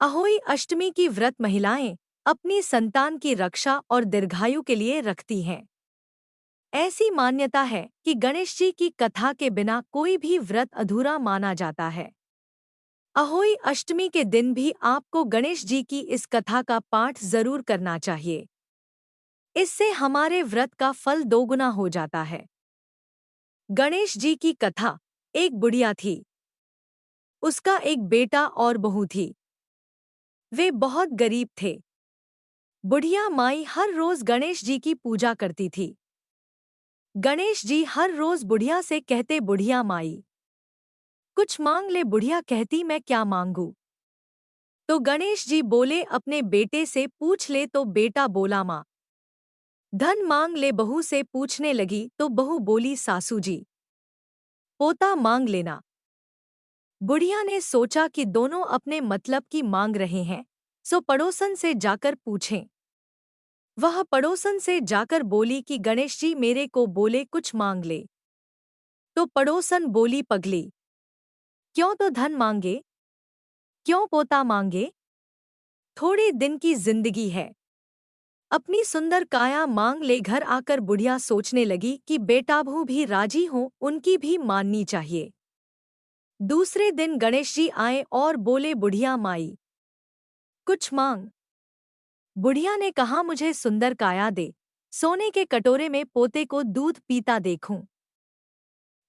अहोई अष्टमी की व्रत महिलाएं अपनी संतान की रक्षा और दीर्घायु के लिए रखती हैं। ऐसी मान्यता है कि गणेश जी की कथा के बिना कोई भी व्रत अधूरा माना जाता है। अहोई अष्टमी के दिन भी आपको गणेश जी की इस कथा का पाठ जरूर करना चाहिए। इससे हमारे व्रत का फल दोगुना हो जाता है। गणेश जी की कथा। एक बुढ़िया थी। उसका एक बेटा और बहू थी। वे बहुत गरीब थे। बुढ़िया माई हर रोज गणेश जी की पूजा करती थी। गणेश जी हर रोज बुढ़िया से कहते, बुढ़िया माई कुछ मांग ले। बुढ़िया कहती, मैं क्या मांगू? तो गणेश जी बोले, अपने बेटे से पूछ ले। तो बेटा बोला, माँ धन मांग ले। बहू से पूछने लगी तो बहू बोली, सासू जी पोता मांग लेना। बुढ़िया ने सोचा कि दोनों अपने मतलब की मांग रहे हैं, सो पड़ोसन से जाकर पूछें। वह पड़ोसन से जाकर बोली कि गणेश जी मेरे को बोले कुछ मांग ले। तो पड़ोसन बोली, पगली क्यों तो धन मांगे, क्यों पोता मांगे? थोड़े दिन की जिंदगी है, अपनी सुंदर काया मांग ले। घर आकर बुढ़िया सोचने लगी कि बेटा बहू भी राजी हों, उनकी भी माननी चाहिए। दूसरे दिन गणेश जी आए और बोले, बुढ़िया माई कुछ मांग। बुढ़िया ने कहा, मुझे सुंदर काया दे, सोने के कटोरे में पोते को दूध पीता देखूं।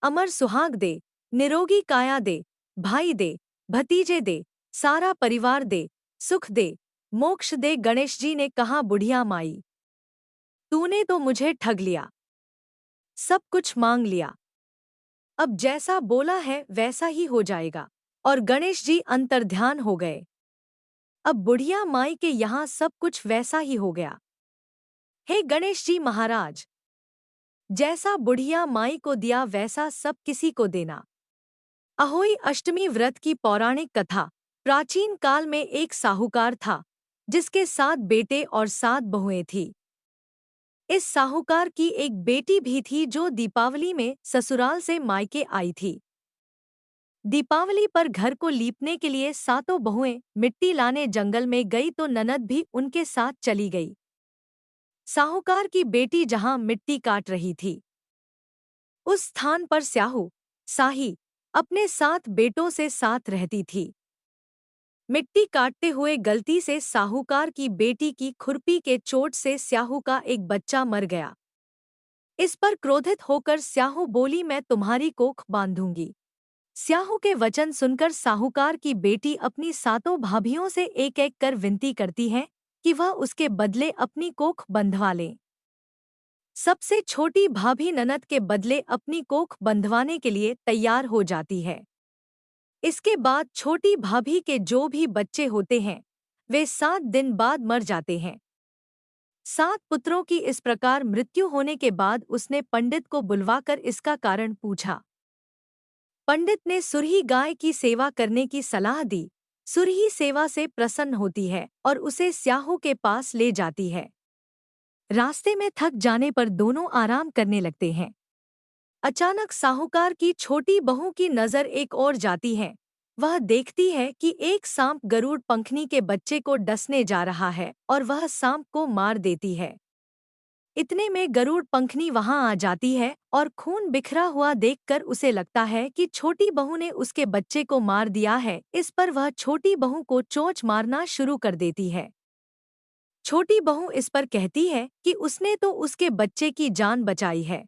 अमर सुहाग दे, निरोगी काया दे, भाई दे, भतीजे दे, सारा परिवार दे, सुख दे, मोक्ष दे। गणेश जी ने कहा, बुढ़िया माई तूने तो मुझे ठग लिया, सब कुछ मांग लिया। अब जैसा बोला है वैसा ही हो जाएगा। और गणेश जी अंतर्ध्यान हो गए। अब बुढ़िया माई के यहाँ सब कुछ वैसा ही हो गया। हे गणेश जी महाराज, जैसा बुढ़िया माई को दिया वैसा सब किसी को देना। अहोई अष्टमी व्रत की पौराणिक कथा। प्राचीन काल में एक साहूकार था, जिसके 7 बेटे और 7 बहुएं थीं। इस साहूकार की एक बेटी भी थी जो दीपावली में ससुराल से मायके आई थी। दीपावली पर घर को लीपने के लिए सातों बहुएं मिट्टी लाने जंगल में गई तो ननद भी उनके साथ चली गई। साहूकार की बेटी जहां मिट्टी काट रही थी, उस स्थान पर स्याहू साही अपने 7 बेटों से साथ रहती थी। मिट्टी काटते हुए गलती से साहूकार की बेटी की खुरपी के चोट से स्याहू का एक बच्चा मर गया। इस पर क्रोधित होकर स्याहू बोली, मैं तुम्हारी कोख बांधूंगी। स्याहू के वचन सुनकर साहूकार की बेटी अपनी सातों भाभियों से एक एक कर विनती करती है कि वह उसके बदले अपनी कोख बंधवा ले। सबसे छोटी भाभी ननद के बदले अपनी कोख बंधवाने के लिए तैयार हो जाती है। इसके बाद छोटी भाभी के जो भी बच्चे होते हैं वे 7 दिन बाद मर जाते हैं। 7 पुत्रों की इस प्रकार मृत्यु होने के बाद उसने पंडित को बुलवाकर इसका कारण पूछा। पंडित ने सुरही गाय की सेवा करने की सलाह दी। सुरही सेवा से प्रसन्न होती है और उसे स्याहू के पास ले जाती है। रास्ते में थक जाने पर दोनों आराम करने लगते हैं। अचानक साहूकार की छोटी बहू की नजर एक ओर जाती है। वह देखती है कि एक सांप गरुड़ पंखनी के बच्चे को डसने जा रहा है और वह सांप को मार देती है। इतने में गरुड़ पंखनी वहां आ जाती है और खून बिखरा हुआ देखकर उसे लगता है कि छोटी बहू ने उसके बच्चे को मार दिया है। इस पर वह छोटी बहू को चोंच मारना शुरू कर देती है। छोटी बहू इस पर कहती है कि उसने तो उसके बच्चे की जान बचाई है।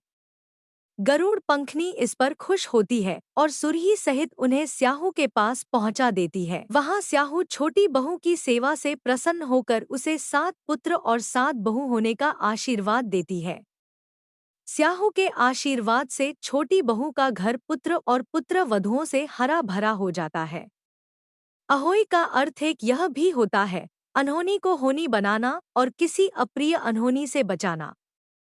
गरुड़ पंखनी इस पर खुश होती है और सुरही सहित उन्हें स्याहू के पास पहुंचा देती है। वहां स्याहू छोटी बहू की सेवा से प्रसन्न होकर उसे 7 पुत्र और 7 बहू होने का आशीर्वाद देती है। स्याहू के आशीर्वाद से छोटी बहू का घर पुत्र और पुत्र वधुओं से हरा भरा हो जाता है। अहोई का अर्थ एक यह भी होता है, अनहोनी को होनी बनाना और किसी अप्रिय अनहोनी से बचाना।